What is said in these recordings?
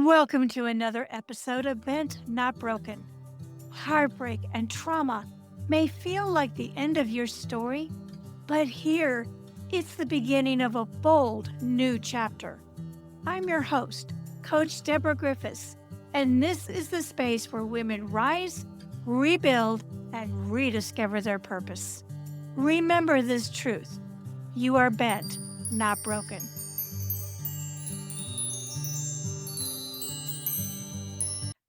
Welcome to another episode of Bent Not Broken. Heartbreak and trauma may feel like the end of your story, but here it's the beginning of a bold new chapter. I'm your host, Coach Deborah Griffiths, and this is the space where women rise, rebuild, and rediscover their purpose. Remember this truth: you are bent, not broken.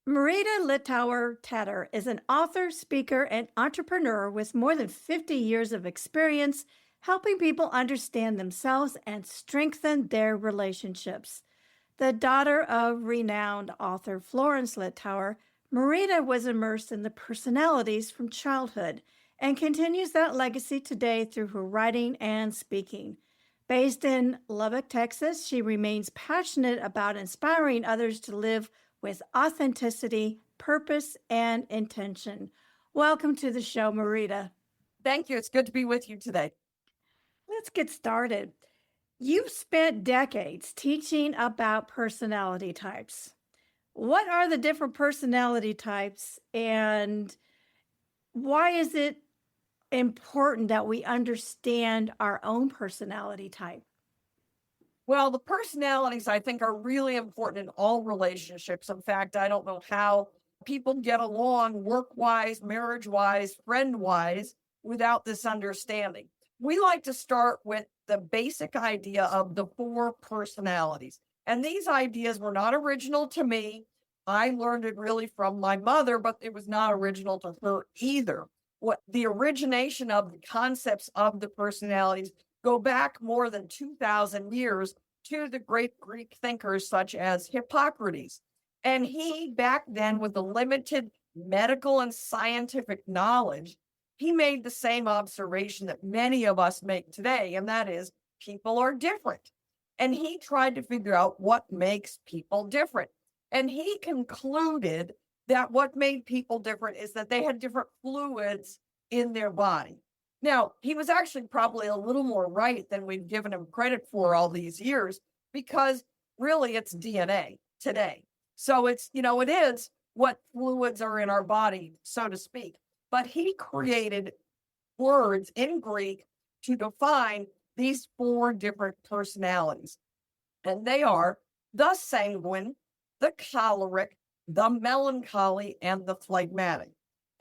Marita Littauer Tedder is an author, speaker, and entrepreneur with more than 50 years of experience helping people understand themselves and strengthen their relationships. The daughter of renowned author Florence Littauer, Marita was immersed in the personalities from childhood and continues that legacy today through her writing and speaking. Based in Lubbock, Texas, she remains passionate about inspiring others to live with authenticity, purpose, and intention. Welcome to the show, Marita. Thank you. It's good to be with you today. Let's get started. You've spent decades teaching about personality types. What are the different personality types, and why is it important that we understand our own personality type? Well, the personalities, I think, are really important in all relationships. In fact, I don't know how people get along work-wise, marriage-wise, friend-wise without this understanding. We like to start with the basic idea of the four personalities. And these ideas were not original to me. I learned it really from my mother, but it was not original to her either. What the origination of the concepts of the personalities go back more than 2,000 years to the great Greek thinkers such as Hippocrates. And he, back then, with the limited medical and scientific knowledge, he made the same observation that many of us make today, and that is people are different. And he tried to figure out what makes people different. And he concluded that what made people different is that they had different fluids in their body. Now, he was actually probably a little more right than we've given him credit for all these years, because really it's DNA today. So it is what fluids are in our body, so to speak. But he created words in Greek to define these four different personalities. And they are the sanguine, the choleric, the melancholy, and the phlegmatic.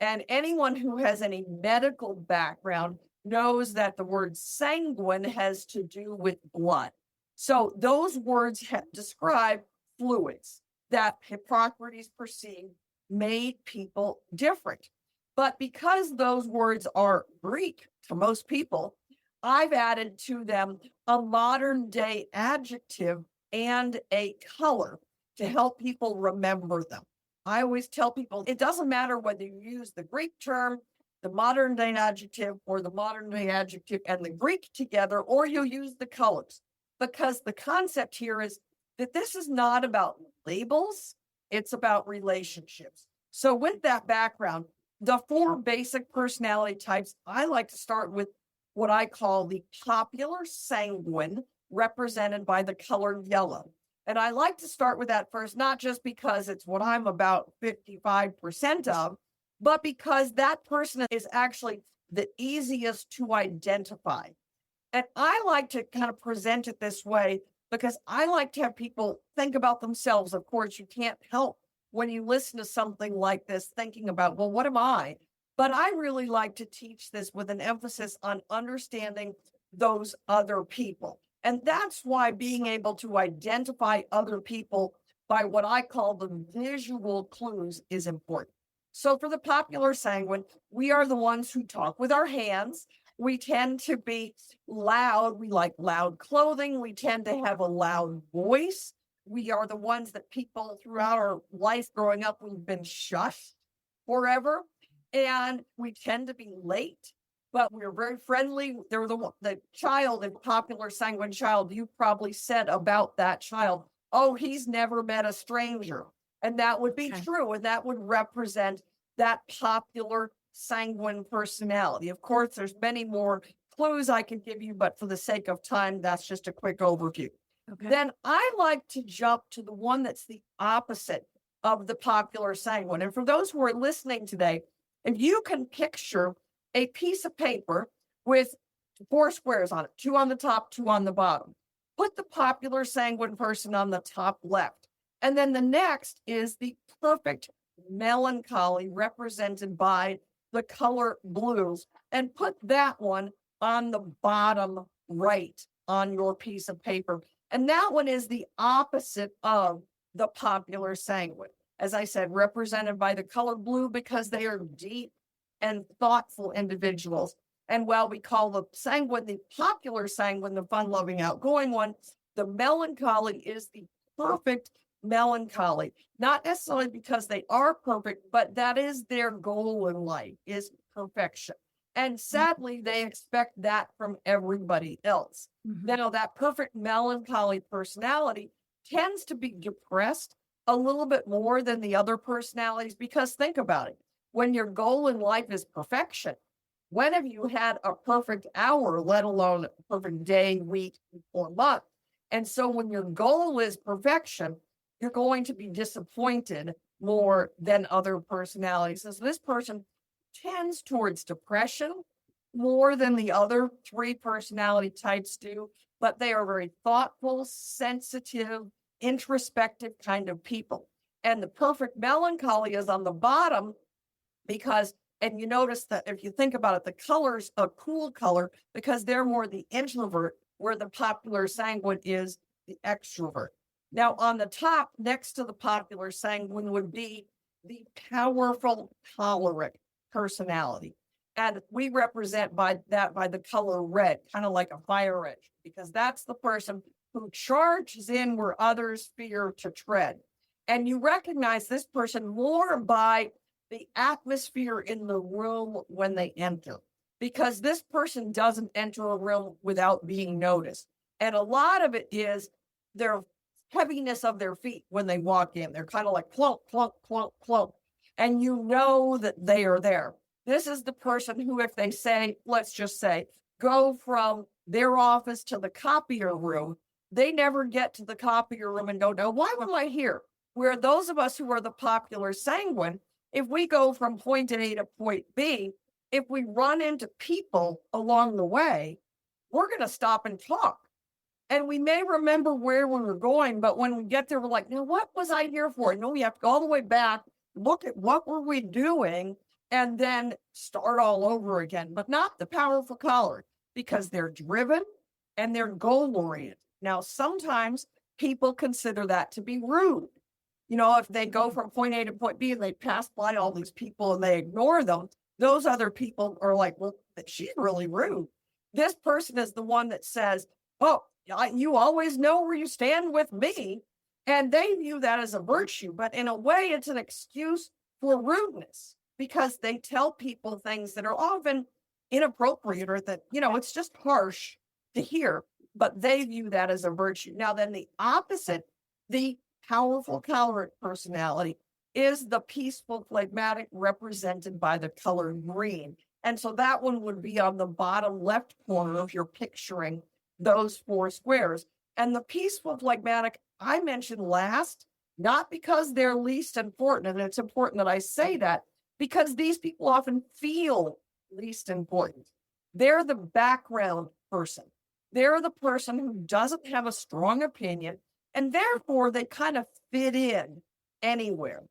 And anyone who has any medical background knows that the word sanguine has to do with blood. So those words describe fluids that Hippocrates perceived made people different. But because those words are Greek to most people, I've added to them a modern day adjective and a color to help people remember them. I always tell people it doesn't matter whether you use the Greek term, the modern day adjective, or the modern day adjective and the Greek together, or you use the colors, because the concept here is that this is not about labels, it's about relationships. So with that background, the four basic personality types, I like to start with what I call the popular sanguine, represented by the color yellow. And I like to start with that first, not just because it's what I'm about 55% of, but because that person is actually the easiest to identify. And I like to kind of present it this way because I like to have people think about themselves. Of course, you can't help when you listen to something like this thinking about, well, what am I? But I really like to teach this with an emphasis on understanding those other people. And that's why being able to identify other people by what I call the visual clues is important. So for the popular sanguine, we are the ones who talk with our hands. We tend to be loud. We like loud clothing. We tend to have a loud voice. We are the ones that people throughout our life growing up, we've been shushed forever. And we tend to be late. But we're very friendly. They're the child, the popular sanguine child, you probably said about that child, oh, he's never met a stranger. And that would be true. And that would represent that popular sanguine personality. Of course, there's many more clues I can give you, but for the sake of time, that's just a quick overview. Okay. then I like to jump to the one that's the opposite of the popular sanguine. And for those who are listening today, if you can picture a piece of paper with four squares on it, two on the top, two on the bottom, put the popular sanguine person on the top left. And then the next is the perfect melancholy represented by the color blues, and put that one on the bottom right on your piece of paper. And that one is the opposite of the popular sanguine. As I said, represented by the color blue because they are deep and thoughtful individuals. And while we call the sanguine the popular sanguine, the fun loving, outgoing one, the melancholy is the perfect melancholy. Not necessarily because they are perfect, but that is their goal in life is perfection. And sadly, they expect that from everybody else. Mhm. Now, that perfect melancholy personality tends to be depressed a little bit more than the other personalities because think about it. When your goal in life is perfection, when have you had a perfect hour, let alone a perfect day, week, or month? And so when your goal is perfection, you're going to be disappointed more than other personalities. So this person tends towards depression more than the other three personality types do, but they are very thoughtful, sensitive, introspective kind of people. And the perfect melancholy is on the bottom because, and you notice that if you think about it, the color's a cool color because they're more the introvert, where the popular sanguine is the extrovert. Now, on the top, next to the popular sanguine, would be the powerful choleric personality. And we represent by that by the color red, kind of like a fire engine, because that's the person who charges in where others fear to tread. And you recognize this person more by the atmosphere in the room when they enter, because this person doesn't enter a room without being noticed. And a lot of it is their heaviness of their feet when they walk in. They're kind of like plunk, plunk, plunk, plunk. And you know that they are there. This is the person who, if they say, let's just say, go from their office to the copier room, they never get to the copier room and go, no, why am I here? Where those of us who are the popular sanguine, if we go from point A to point B, if we run into people along the way, we're going to stop and talk. And we may remember where we were going, but when we get there, we're like, now what was I here for? No, we have to go all the way back, look at what were we doing, and then start all over again. But not the powerful choleric, because they're driven and they're goal oriented. Now, sometimes people consider that to be rude. You know, if they go from point A to point B and they pass by all these people and they ignore them, those other people are like, well, she's really rude. This person is the one that says, oh, you always know where you stand with me. And they view that as a virtue, but in a way, it's an excuse for rudeness because they tell people things that are often inappropriate or that, it's just harsh to hear, but they view that as a virtue. Now, then the opposite, the powerful choleric personality is the peaceful phlegmatic represented by the color green. And so that one would be on the bottom left corner if you're picturing those four squares. And the peaceful phlegmatic I mentioned last, not because they're least important, and it's important that I say that, because these people often feel least important. They're the background person. They're the person who doesn't have a strong opinion, and therefore they kind of fit in anywhere.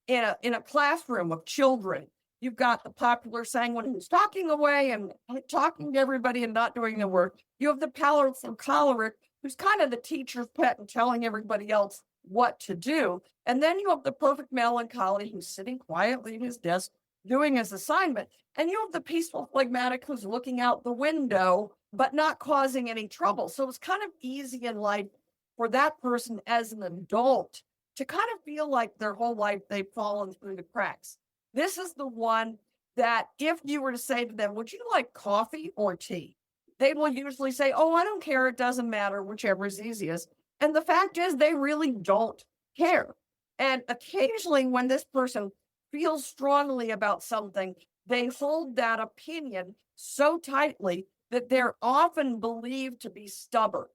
In a classroom of children, you've got the popular sanguine who's talking away and talking to everybody and not doing the work. You have the powerful choleric who's kind of the teacher's pet and telling everybody else what to do. And then you have the perfect melancholy who's sitting quietly at his desk doing his assignment. And you have the peaceful phlegmatic who's looking out the window, but not causing any trouble. So it's kind of easy in life for that person as an adult to kind of feel like their whole life they've fallen through the cracks. This is the one that if you were to say to them, would you like coffee or tea? They will usually say, oh, I don't care. It doesn't matter, whichever is easiest. And the fact is, they really don't care. And occasionally, when this person feels strongly about something, they hold that opinion so tightly that they're often believed to be stubborn.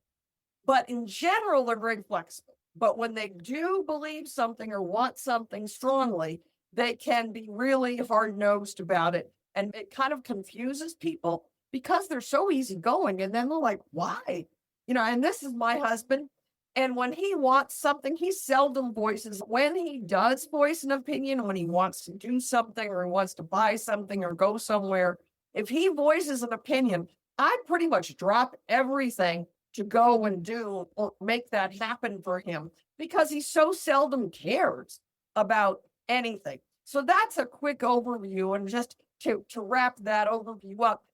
But in general, they're very flexible. But when they do believe something or want something strongly, they can be really hard nosed about it. And it kind of confuses people because they're so easygoing. And then they're like, why? And this is my husband. And when he wants something, he seldom voices. When he does voice an opinion, when he wants to do something or he wants to buy something or go somewhere, if he voices an opinion, I pretty much drop everything to go and do or make that happen for him because he so seldom cares about anything. So that's a quick overview. And just to wrap that overview up,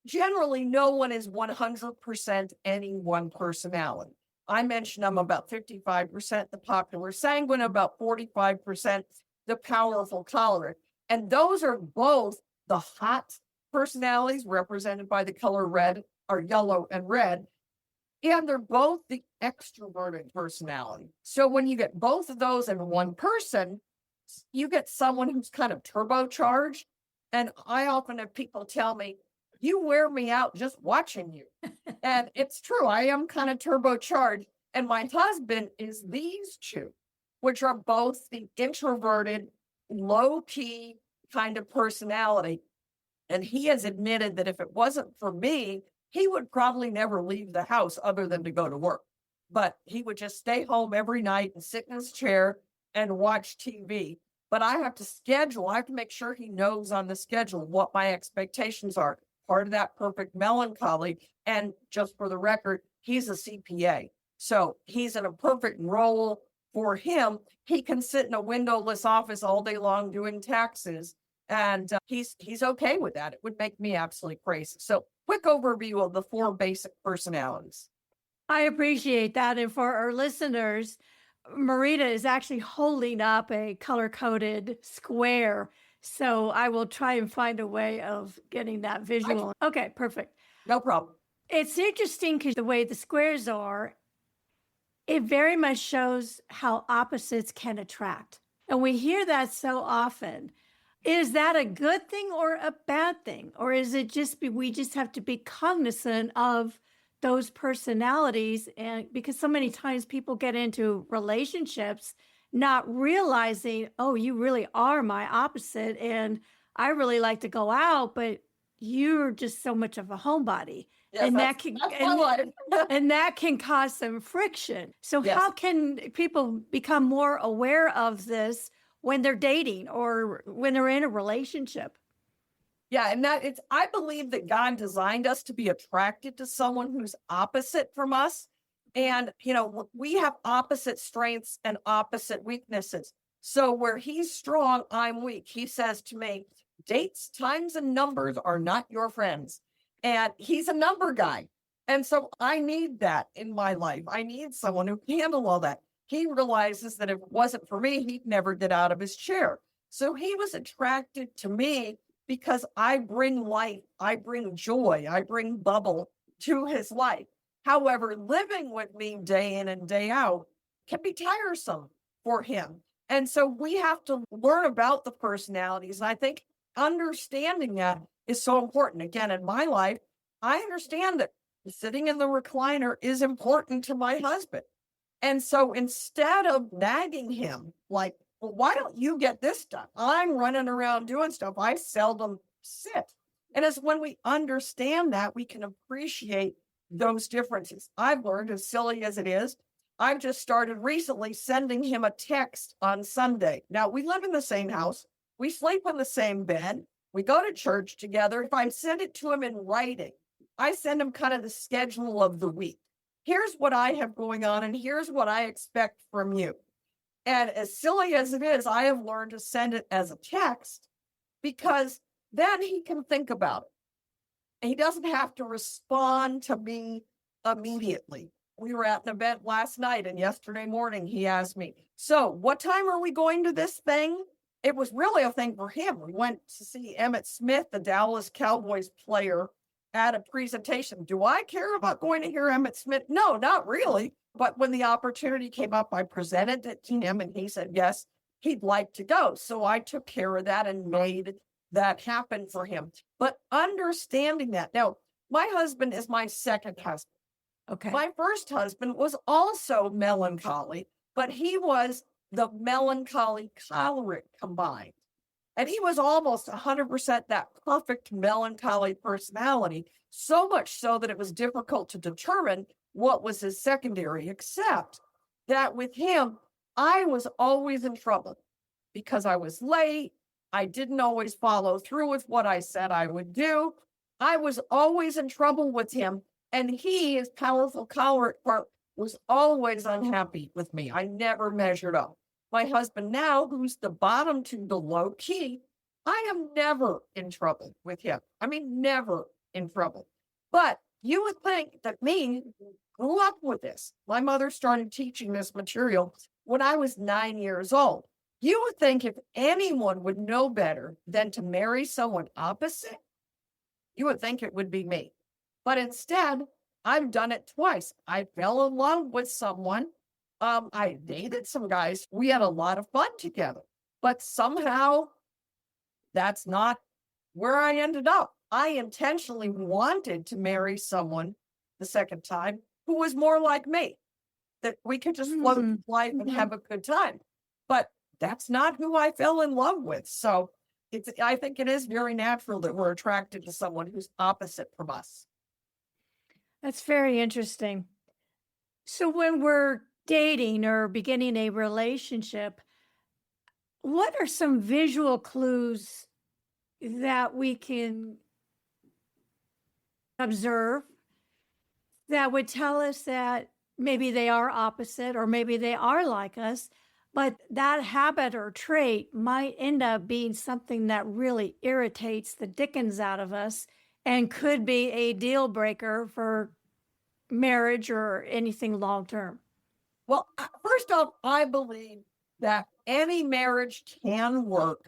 generally, no one is 100% any one personality. I mentioned I'm about 55% the popular sanguine, about 45% the powerful choleric. And those are both the hot personalities represented by the color red or yellow and red. And they're both the extroverted personality. So when you get both of those in one person, you get someone who's kind of turbocharged. And I often have people tell me, you wear me out just watching you. And it's true. I am kind of turbocharged. And my husband is these two, which are both the introverted, low key kind of personality. And he has admitted that if it wasn't for me, he would probably never leave the house other than to go to work. But he would just stay home every night and sit in his chair and watch TV. But I have to make sure he knows on the schedule what my expectations are. Part of that perfect melancholy. And just for the record, he's a CPA. So he's in a perfect role for him. He can sit in a windowless office all day long doing taxes. And he's okay with that. It would make me absolutely crazy. So quick overview of the 4 basic personalities. I appreciate that. And for our listeners, Marita is actually holding up a color coded square. So I will try and find a way of getting that visual. Okay, perfect. No problem. It's interesting because the way the squares are, it very much shows how opposites can attract. And we hear that so often. Is that a good thing or a bad thing? Or is it we just have to be cognizant of those personalities? And because so many times people get into relationships not realizing, oh, you really are my opposite. And I really like to go out, but you're just so much of a homebody. Yes, and that's my life. and that can cause some friction. So Yes. how can people become more aware of this when they're dating or when they're in a relationship? Yeah, and I believe that God designed us to be attracted to someone who's opposite from us. And, we have opposite strengths and opposite weaknesses. So where he's strong, I'm weak. He says to me, dates, times, and numbers are not your friends. And he's a number guy. And so I need that in my life. I need someone who can handle all that. He realizes that if it wasn't for me, he'd never get out of his chair. So he was attracted to me because I bring light, I bring joy, I bring bubble to his life. However, living with me day in and day out can be tiresome for him. And so we have to learn about the personalities. And I think understanding that is so important. Again, in my life, I understand that sitting in the recliner is important to my husband. And so instead of nagging him, like, well, why don't you get this done? I'm running around doing stuff. I seldom sit. And it's when we understand that, we can appreciate those differences. I've learned, as silly as it is, I've just started recently sending him a text on Sunday. Now, we live in the same house. We sleep in the same bed. We go to church together. If I send it to him in writing, I send him kind of the schedule of the week. Here's what I have going on, and here's what I expect from you. And as silly as it is, I have learned to send it as a text because then he can think about it. He doesn't have to respond to me immediately. We were at an event last night, and yesterday morning he asked me, so what time are we going to this thing? It was really a thing for him. We went to see Emmitt Smith, the Dallas Cowboys player, at a presentation. Do I care about going to hear Emmitt Smith? No, not really. But when the opportunity came up, I presented it to him and he said, yes, he'd like to go. So I took care of that and made that happen for him. But understanding that now, my husband is my second husband. Okay. My first husband was also melancholy, but he was the melancholy choleric combined. And he was almost 100% that perfect melancholy personality, so much so that it was difficult to determine what was his secondary, except that with him, I was always in trouble because I was late. I didn't always follow through with what I said I would do. I was always in trouble with him. And he, his powerful choleric part, was always unhappy with me. I never measured up. My husband now, who's the bottom to the low key, I am never in trouble with him. I mean, never in trouble. But you would think that me grew up with this. My mother started teaching this material when I was 9 years old. You would think if anyone would know better than to marry someone opposite, you would think it would be me. But instead, I've done it twice. I fell in love with someone. I dated some guys. We had a lot of fun together. But somehow that's not where I ended up. I intentionally wanted to marry someone the second time who was more like me, that we could just float Mm-hmm. through life and Mm-hmm. have a good time. But that's not who I fell in love with. So I think it is very natural that we're attracted to someone who's opposite from us. That's very interesting. So, when we're dating or beginning a relationship, what are some visual clues that we can observe that would tell us that maybe they are opposite or maybe they are like us, but that habit or trait might end up being something that really irritates the dickens out of us and could be a deal breaker for marriage or anything long term? Well, first off, I believe that any marriage can work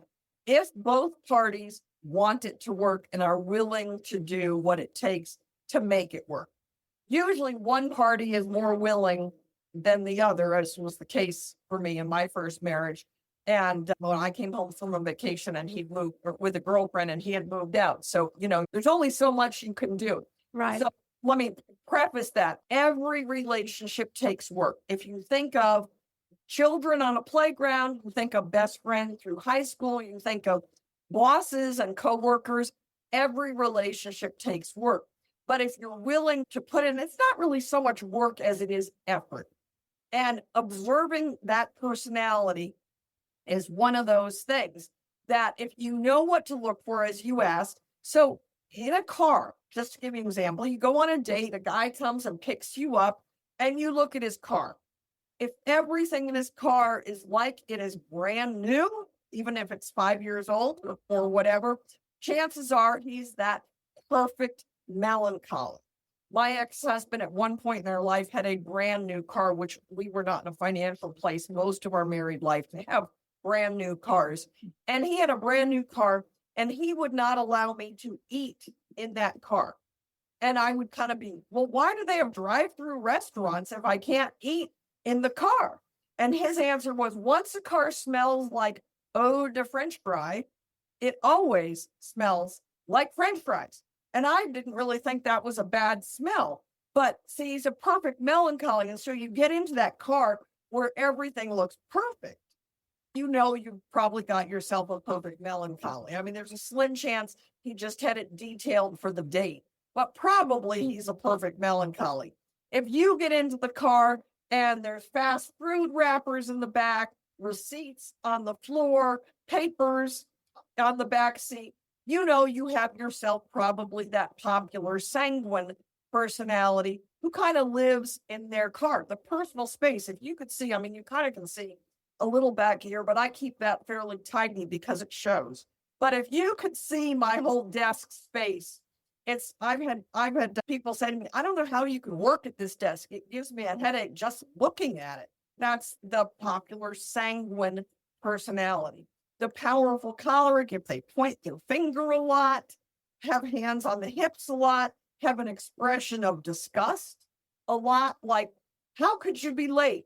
if both parties want it to work and are willing to do what it takes to make it work. Usually, one party is more willing than the other, as was the case for me in my first marriage. And when I came home from a vacation and he'd moved with a girlfriend and he had moved out. So, there's only so much you can do. Right. So let me preface that every relationship takes work. If you think of children on a playground, you think of best friends through high school, you think of bosses and coworkers, every relationship takes work. But if you're willing to put in, it's not really so much work as it is effort. And observing that personality is one of those things that if you know what to look for, as you asked. So in a car, just to give you an example, you go on a date, a guy comes and picks you up, and you look at his car. If everything in his car is like it is brand new, even if it's 5 years old or whatever, chances are he's that perfect melancholy. My ex-husband at one point in their life had a brand new car, which we were not in a financial place most of our married life to have brand new cars. And he had a brand new car and he would not allow me to eat in that car. And I would kind of be, well, why do they have drive-through restaurants if I can't eat in the car? And his answer was, once a car smells like eau de French fry, it always smells like French fries. And I didn't really think that was a bad smell. But see, he's a perfect melancholy. And so you get into that car where everything looks perfect. You've probably got yourself a perfect melancholy. I mean, there's a slim chance he just had it detailed for the date, but probably he's a perfect melancholy. If you get into the car and there's fast food wrappers in the back, receipts on the floor, papers on the back seat, you have yourself probably that popular sanguine personality who kind of lives in their car. The personal space, if you could see, I mean, you kind of can see a little back here, but I keep that fairly tidy because it shows. But if you could see my whole desk space, I've had people say to me, I don't know how you can work at this desk. It gives me a headache just looking at it. That's the popular sanguine personality. The powerful choleric, if they point their finger a lot, have hands on the hips a lot, have an expression of disgust a lot, like, how could you be late?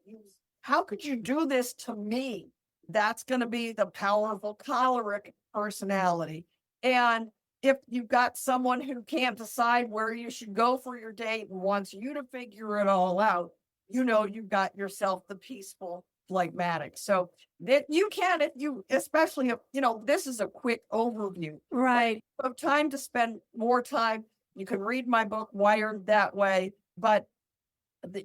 How could you do this to me? That's going to be the powerful choleric personality. And If you've got someone who can't decide where you should go for your date and wants you to figure it all out, you've got yourself the peaceful phlegmatic. So that you can, if you, especially if, this is a quick overview, but if Right. you have time to spend more time, you can read my book, Wired That Way. But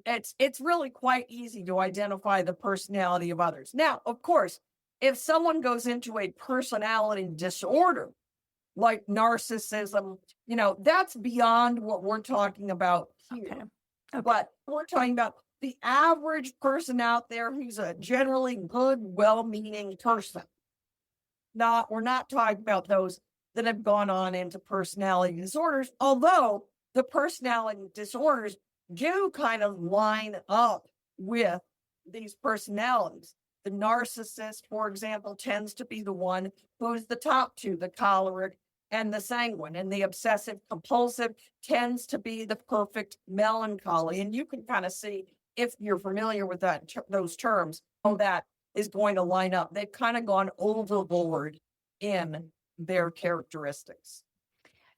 it's really quite easy to identify the personality of others. Now, of course, if someone goes into a personality disorder, like narcissism, that's beyond what we're talking about here. Okay. Okay. But we're talking about the average person out there who's a generally good, well-meaning person. We're not talking about those that have gone on into personality disorders, although the personality disorders do kind of line up with these personalities. The narcissist, for example, tends to be the one who's the top two, the choleric and the sanguine. And the obsessive compulsive tends to be the perfect melancholy. And you can kind of see, if you're familiar with those terms, how that is going to line up. They've kind of gone overboard in their characteristics.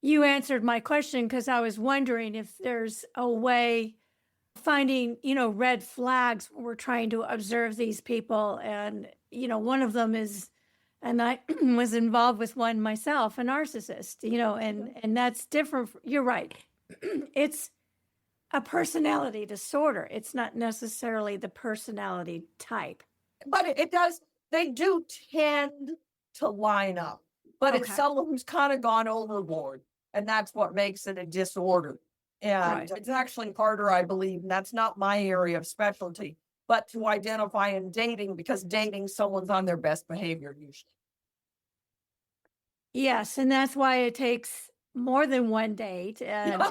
You answered my question because I was wondering if there's a way finding, red flags when we're trying to observe these people. And, one of them is, and I was involved with one myself, a narcissist, and that's different. You're right. It's a personality disorder. It's not necessarily the personality type. But it does, they do tend to line up. But it's Okay. someone who's kind of gone overboard. And that's what makes it a disorder. And Right. it's actually harder, I believe, and that's not my area of specialty, but to identify in dating, because dating, someone's on their best behavior usually. Yes, and that's why it takes more than one date and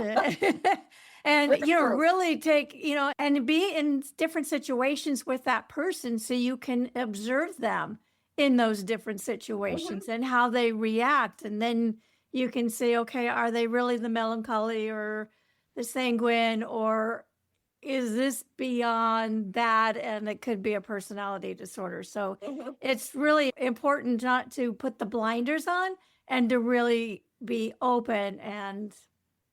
and Very true. really take, and be in different situations with that person so you can observe them in those different Mhm. situations and how they react, and then you can say, okay, are they really the melancholy or the sanguine, or is this beyond that and it could be a personality disorder? So Mhm. it's really important not to put the blinders on and to really be open. And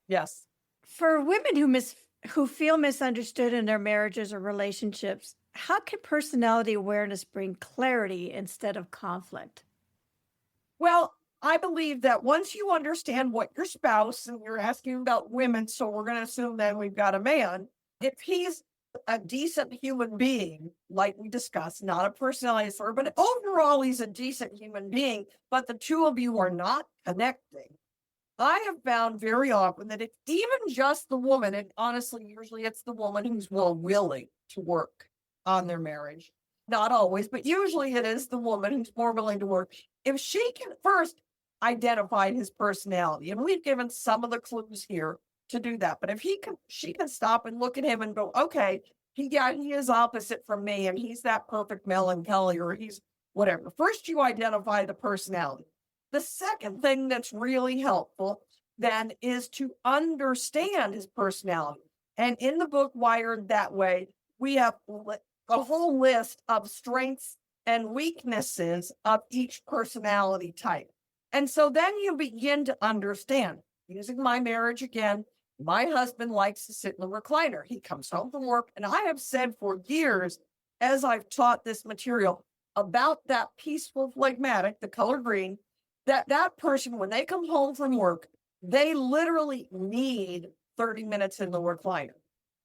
Yes. for women who feel misunderstood in their marriages or relationships, how can personality awareness bring clarity instead of conflict? Well, I believe that once you understand what your spouse, and you're asking about women, so we're going to assume that we've got a man, if he's a decent human being, like we discussed, not a personality disorder, but overall he's a decent human being, but the two of you are not connecting. I have found very often that it's even just the woman, and honestly, usually it's the woman who's more willing to work on their marriage. Not always, but usually it is the woman who's more willing to work. If she can first identify his personality, and we've given some of the clues here to do that, but if she can stop and look at him and go, okay, he is opposite from me, and he's that perfect melancholy, or he's whatever. First, you identify the personality. The second thing that's really helpful then is to understand his personality. And in the book Wired That Way, we have a whole list of strengths and weaknesses of each personality type. And so then you begin to understand, using my marriage again, my husband likes to sit in the recliner. He comes home from work, and I have said for years, as I've taught this material about that peaceful phlegmatic, the color green, that person, when they come home from work, they literally need 30 minutes in the recliner.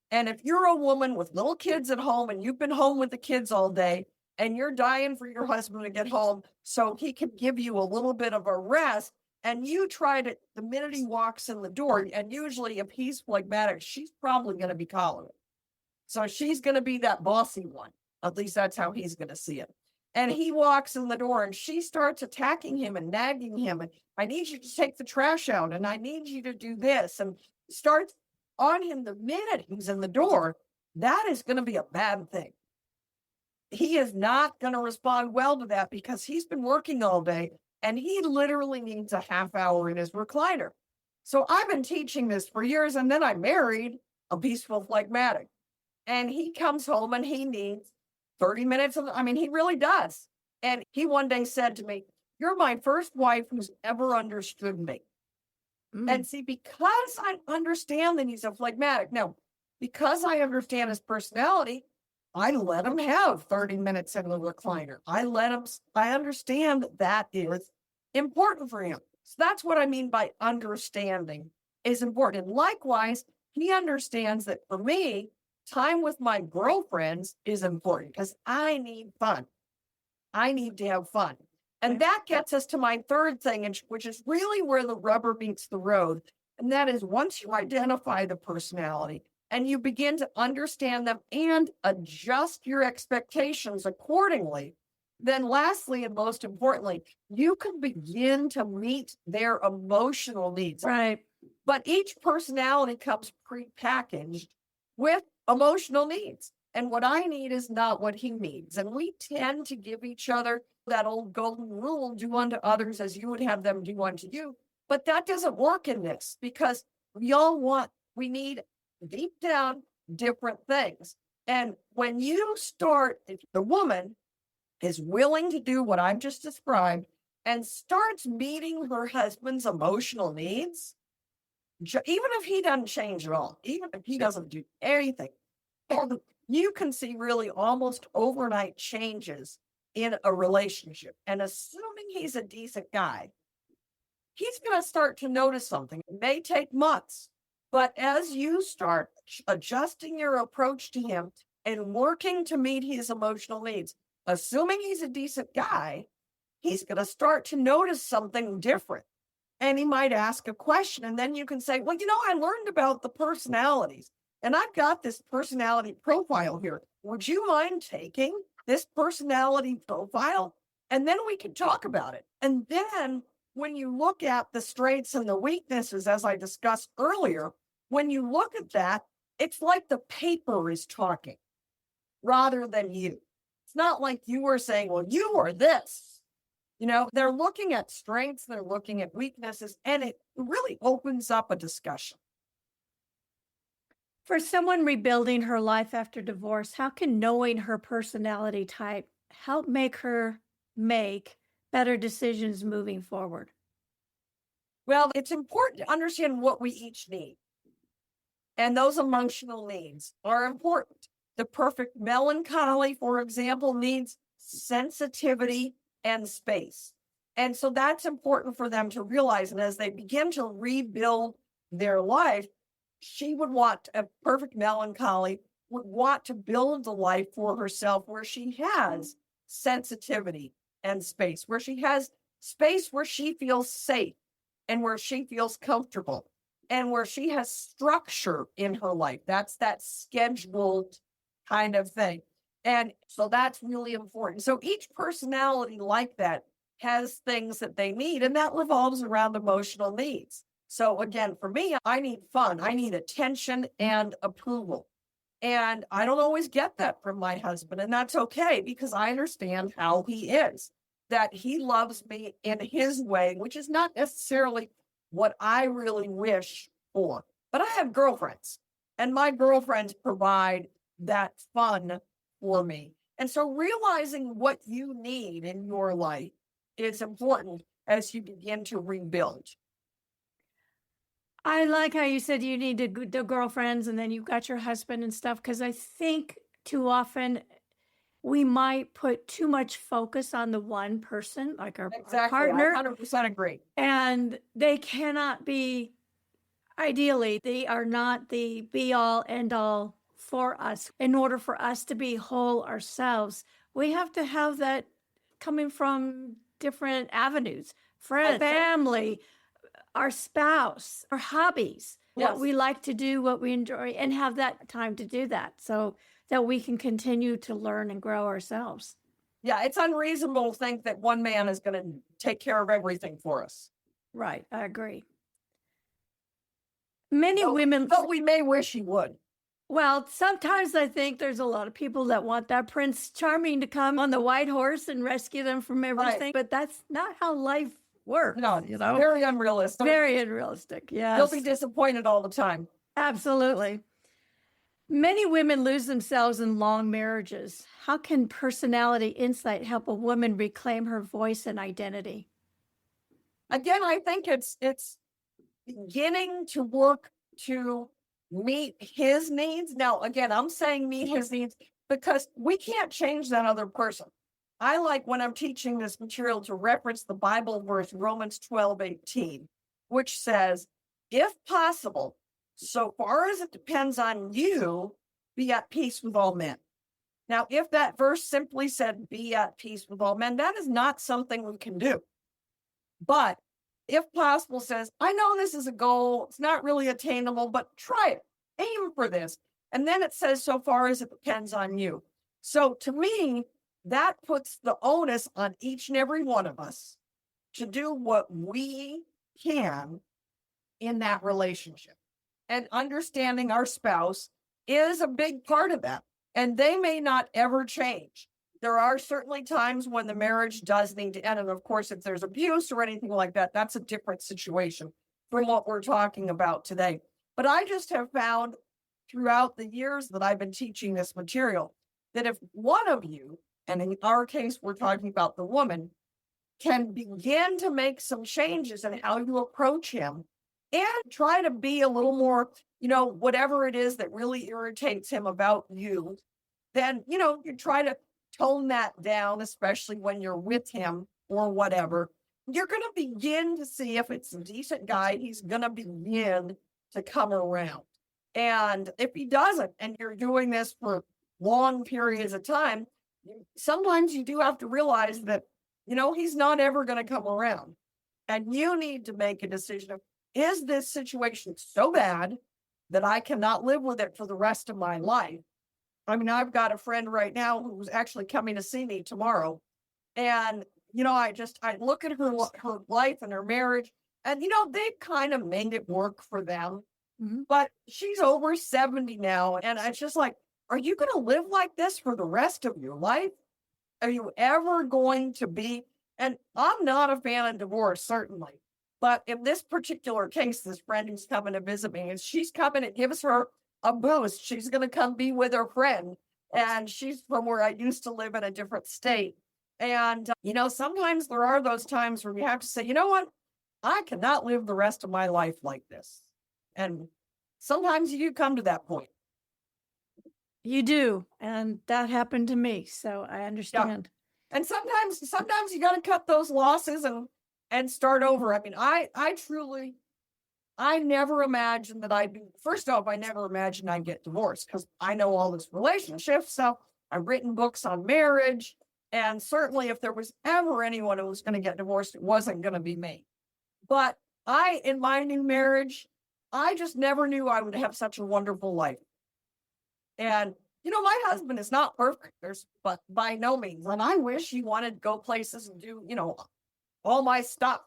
And if you're a woman with little kids at home and you've been home with the kids all day and you're dying for your husband to get home so he can give you a little bit of a rest, and you try to, the minute he walks in the door, and usually if he's phlegmatic, she's probably going to be choleric. So she's going to be that bossy one. At least that's how he's going to see it. And he walks in the door and she starts attacking him and nagging him. And I need you to take the trash out. And I need you to do this. And starts on him the minute he's in the door. That is going to be a bad thing. He is not going to respond well to that because he's been working all day and he literally needs a half hour in his recliner. So I've been teaching this for years. And then I married a peaceful phlegmatic. And he comes home and he needs 30 minutes of, I mean, he really does. And he one day said to me, "You're my first wife who's ever understood me." Mm. And see, because I understand that he's a phlegmatic, now, because I understand his personality, I let him have 30 minutes in the recliner. I understand that that is important for him. So that's what I mean by understanding is important. And likewise, he understands that for me, time with my girlfriends is important because I need fun. I need to have fun. And that gets us to my third thing, which is really where the rubber meets the road. And that is once you identify the personality and you begin to understand them and adjust your expectations accordingly, then lastly, and most importantly, you can begin to meet their emotional needs. Right. But each personality comes prepackaged with emotional needs. And what I need is not what he needs. And we tend to give each other that old golden rule, do unto others as you would have them do unto you. But that doesn't work in this because we need deep down different things. And when you start, if the woman is willing to do what I've just described and starts meeting her husband's emotional needs, even if he doesn't change at all, even if he doesn't do anything, you can see really almost overnight changes in a relationship. And assuming he's a decent guy, he's going to start to notice something. It may take months, but as you start adjusting your approach to him and working to meet his emotional needs, assuming he's a decent guy, he's going to start to notice something different. And he might ask a question, and then you can say, well, I learned about the personalities, and I've got this personality profile here. Would you mind taking this personality profile? And then we can talk about it. And then when you look at the strengths and the weaknesses, as I discussed earlier, when you look at that, it's like the paper is talking rather than you. It's not like you are saying, well, you are this. They're looking at strengths, they're looking at weaknesses, and it really opens up a discussion. For someone rebuilding her life after divorce, how can knowing her personality type help make her make better decisions moving forward? Well, it's important to understand what we each need. And those emotional needs are important. The perfect melancholy, for example, needs sensitivity and space. And so that's important for them to realize. And as they begin to rebuild their life, she would want a perfect melancholy, would want to build a life for herself where she has sensitivity and space, where she has space where she feels safe and where she feels comfortable and where she has structure in her life. That's that scheduled kind of thing. And so that's really important. So each personality like that has things that they need, and that revolves around emotional needs. So again, for me, I need fun. I need attention and approval. And I don't always get that from my husband. And that's okay because I understand how he is, that he loves me in his way, which is not necessarily what I really wish for. But I have girlfriends, and my girlfriends provide that fun for me. And so realizing what you need in your life is important as you begin to rebuild. I like how you said you need the girlfriends and then you've got your husband and stuff, because I think too often we might put too much focus on the one person, like our Exactly. I partner, 100% agree. and they cannot be, ideally, they are not the be all end all for us. In order for us to be whole ourselves, we have to have that coming from different avenues, friends, That's it. family, our spouse, our hobbies, what Yes. we like to do, what we enjoy, and have that time to do that so that we can continue to learn and grow ourselves. Yeah, it's unreasonable to think that one man is going to take care of everything for us. Right. I agree. Many But, women, but we may wish he would. well, sometimes I think there's a lot of people that want that Prince Charming to come on the white horse and rescue them from everything, but that's not how life works. No, very unrealistic. Very unrealistic. You'll Yes. be disappointed all the time. Absolutely. Many women lose themselves in long marriages. How can personality insight help a woman reclaim her voice and identity? Again, I think it's beginning to work to meet his needs. Now, again, I'm saying meet his needs because we can't change that other person. I like when I'm teaching this material to reference the Bible verse Romans 12:18, which says, if possible, so far as it depends on you, be at peace with all men. Now, if that verse simply said, be at peace with all men, that is not something we can do. But if possible says, I know this is a goal, it's not really attainable, but try it, aim for this. And then it says, so far as it depends on you. So to me, that puts the onus on each and every one of us to do what we can in that relationship. And understanding our spouse is a big part of that. And they may not ever change. There are certainly times when the marriage does need to end. And of course, if there's abuse or anything like that, that's a different situation from what we're talking about today. But I just have found throughout the years that I've been teaching this material that if one of you, and in our case, we're talking about the woman, can begin to make some changes in how you approach him and try to be a little more, whatever it is that really irritates him about you, then, you try to tone that down, especially when you're with him or whatever. You're going to begin to see if it's a decent guy, he's going to begin to come around. And if he doesn't, and you're doing this for long periods of time, sometimes you do have to realize that, he's not ever going to come around. And you need to make a decision of, is this situation so bad that I cannot live with it for the rest of my life? I mean, I've got a friend right now who's actually coming to see me tomorrow. And, I look at her life and her marriage, and, they've kind of made it work for them. Mhm. But she's over 70 now. And it's just like, are you going to live like this for the rest of your life? Are you ever going to be? And I'm not a fan of divorce, certainly. But in this particular case, this friend who's coming to visit me, and she's coming, it gives her a boost. She's going to come be with her friend. And she's from where I used to live in a different state. And, sometimes there are those times where you have to say, you know what? I cannot live the rest of my life like this. And sometimes you do come to that point. You do. And that happened to me. So I Yeah. understand. And sometimes you got to cut those losses and start over. I mean, I never imagined that first off, I never imagined I'd get divorced because I know all this relationships. So I've written books on marriage. And certainly if there was ever anyone who was going to get divorced, it wasn't going to be me. But in my new marriage, I just never knew I would have such a wonderful life. And, my husband is not perfect, but by no means. And I wish he wanted to go places and do, all my stuff.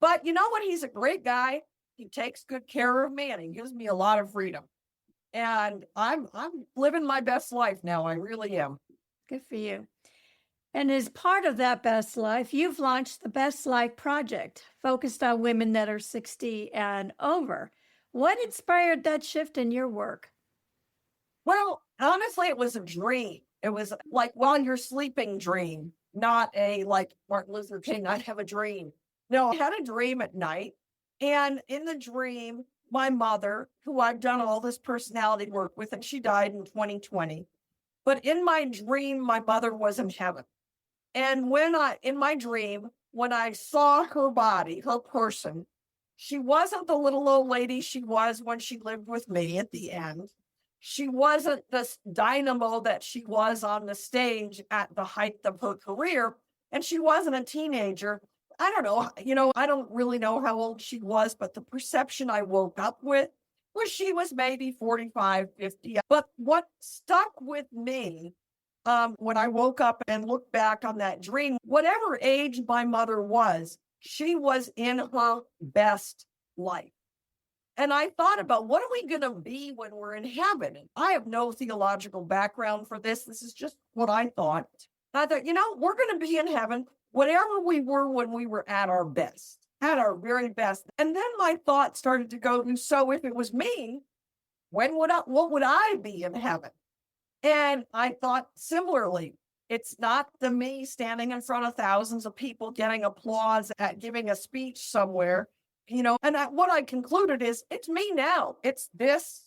But you know what? He's a great guy. He takes good care of me and he gives me a lot of freedom. And I'm living my best life now. I really am. Good for you. And as part of that best life, you've launched the Best Life Project, focused on women that are 60 and over. What inspired that shift in your work? Well, honestly, it was a dream. It was like while you're sleeping dream, not a like Martin Luther King, I have a dream. No, I had a dream at night. And in the dream, my mother, who I've done all this personality work with, and she died in 2020. But in my dream, my mother was in heaven. And in my dream, when I saw her body, her person, she wasn't the little old lady she was when she lived with me at the end. She wasn't this dynamo that she was on the stage at the height of her career. And she wasn't a teenager. I don't know, I don't really know how old she was, but the perception I woke up with was she was maybe 45, 50. But what stuck with me when I woke up and looked back on that dream, whatever age my mother was, she was in her best life. And I thought about what are we going to be when we're in heaven? And I have no theological background for this. This is just what I thought. I thought, we're going to be in heaven, whatever we were when we were at our best, at our very best. And then my thought started to go, so if it was me, what would I be in heaven? And I thought similarly, it's not the me standing in front of thousands of people getting applause at giving a speech somewhere. What I concluded is it's me now. It's this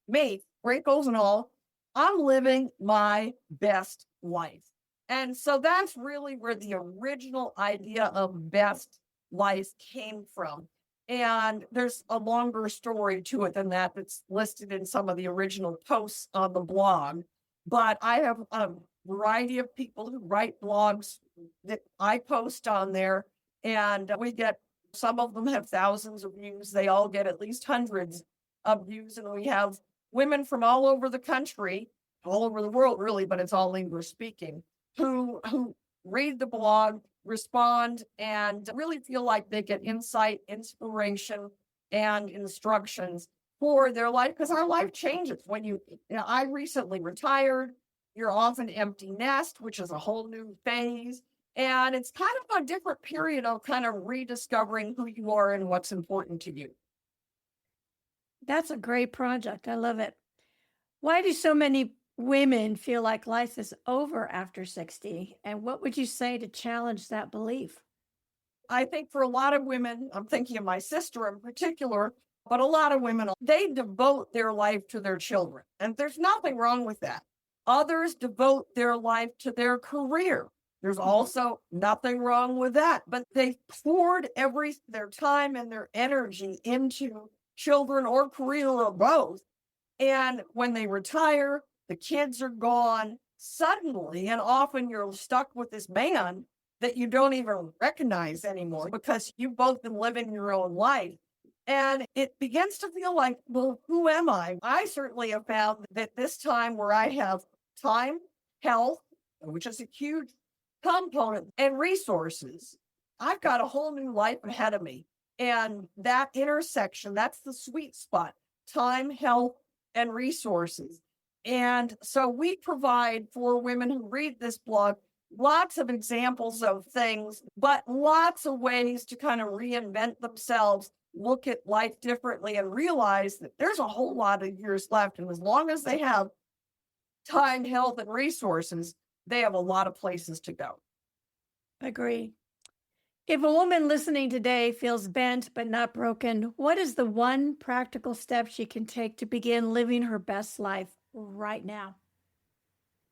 me, wrinkles and all. I'm living my best life. And so that's really where the original idea of best life came from. And there's a longer story to it than that that's listed in some of the original posts on the blog. But I have a variety of people who write blogs that I post on there, and we get some of them have thousands of views. They all get at least hundreds of views. And we have women from all over the country, all over the world, really, but it's all English speaking, who read the blog, respond, and really feel like they get insight, inspiration, and instructions for their life, because our life changes when I recently retired. You're off an empty nest, which is a whole new phase. And it's kind of a different period of kind of rediscovering who you are and what's important to you. That's a great project. I love it. Why do so many women feel like life is over after 60? And what would you say to challenge that belief? I think for a lot of women, I'm thinking of my sister in particular, but a lot of women, they devote their life to their children. And there's nothing wrong with that. Others devote their life to their career. There's also nothing wrong with that, but they poured their time and their energy into children or career or both. And when they retire, the kids are gone suddenly, and often you're stuck with this man that you don't even recognize anymore because you've both been living your own life. And it begins to feel like, well, who am I? I certainly have found that this time where I have time, health, which is a huge component, and resources, I've got a whole new life ahead of me. And that intersection, that's the sweet spot: time, health, and resources. And so we provide for women who read this blog lots of examples of things, but lots of ways to kind of reinvent themselves, look at life differently, and realize that there's a whole lot of years left. And as long as they have time, health, and resources, they have a lot of places to go. Agree. If a woman listening today feels bent but not broken, what is the one practical step she can take to begin living her best life right now?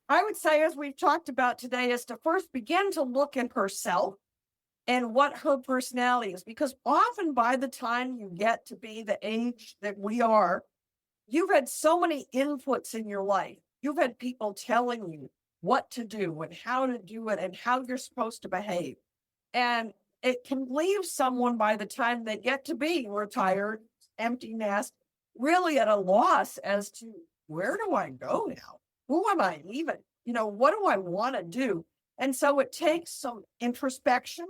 I would say, as we've talked about today, is to first begin to look at herself and what her personality is, because often by the time you get to be the age that we are, you've had so many inputs in your life. You've had people telling you what to do and how to do it and how you're supposed to behave. And it can leave someone, by the time they get to be retired, empty nest, really at a loss as to, where do I go now? Who am I even? What do I want to do? And so it takes some introspection,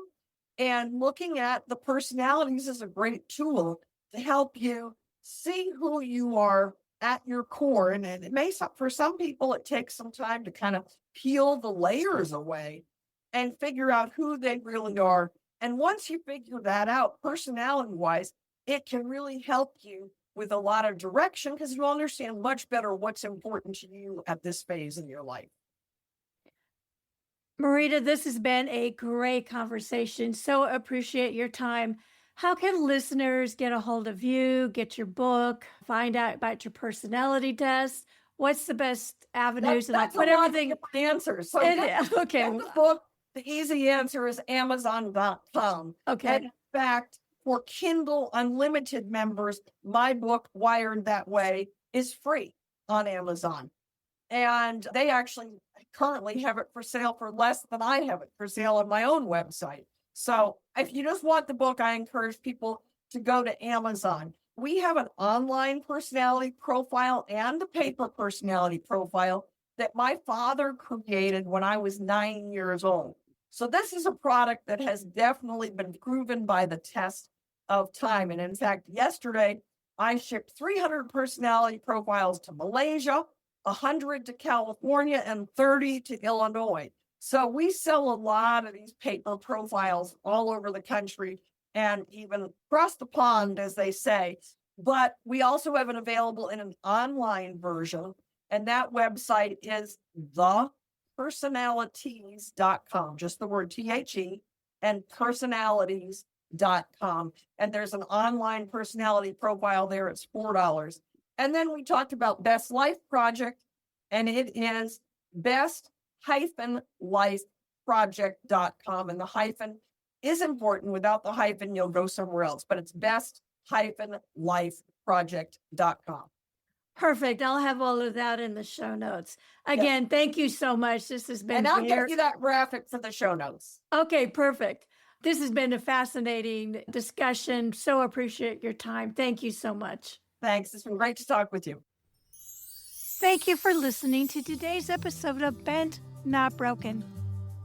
and looking at the personalities is a great tool to help you see who you are at your core. And it may, for some people, it takes some time to kind of peel the layers away and figure out who they really are. And once you figure that out, personality wise, it can really help you with a lot of direction, because you understand much better what's important to you at this phase in your life. Marita, this has been a great conversation. So appreciate your time. How can listeners get a hold of you, get your book, find out about your personality test? What's the best avenues? And I That's put a lot of everything. different answers. So Okay. get the book. The easy answer is Amazon.com. Okay. And in fact, for Kindle Unlimited members, my book, Wired That Way, is free on Amazon. And they actually currently have it for sale for less than I have it for sale on my own website. So if you just want the book, I encourage people to go to Amazon. We have an online personality profile and a paper personality profile that my father created when I was 9 years old. So this is a product that has definitely been proven by the test of time. And in fact, yesterday, I shipped 300 personality profiles to Malaysia, 100 to California, and 30 to Illinois. So we sell a lot of these paper profiles all over the country and even across the pond, as they say. But we also have it available in an online version. And that website is thepersonalities.com, just the word THE, and personalities.com. project.com. And there's an online personality profile there. It's $4. And then we talked about Best Life Project, and it is best-lifeproject.com. And the hyphen is important. Without the hyphen, you'll go somewhere else, but it's best-lifeproject.com. Perfect. I'll have all of that in the show notes. Again, thank you so much. This has been And I'll get you that graphic for the show notes. Okay, perfect. This has been a fascinating discussion. So appreciate your time. Thank you so much. Thanks. It's been great to talk with you. Thank you for listening to today's episode of Bent, Not Broken.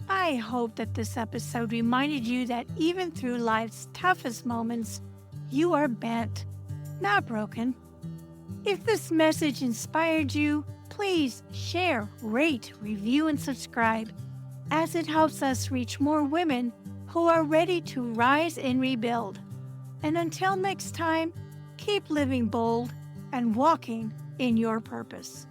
I hope that this episode reminded you that even through life's toughest moments, you are bent, not broken. If this message inspired you, please share, rate, review, and subscribe, as it helps us reach more women who are ready to rise and rebuild. And until next time, keep living bold and walking in your purpose.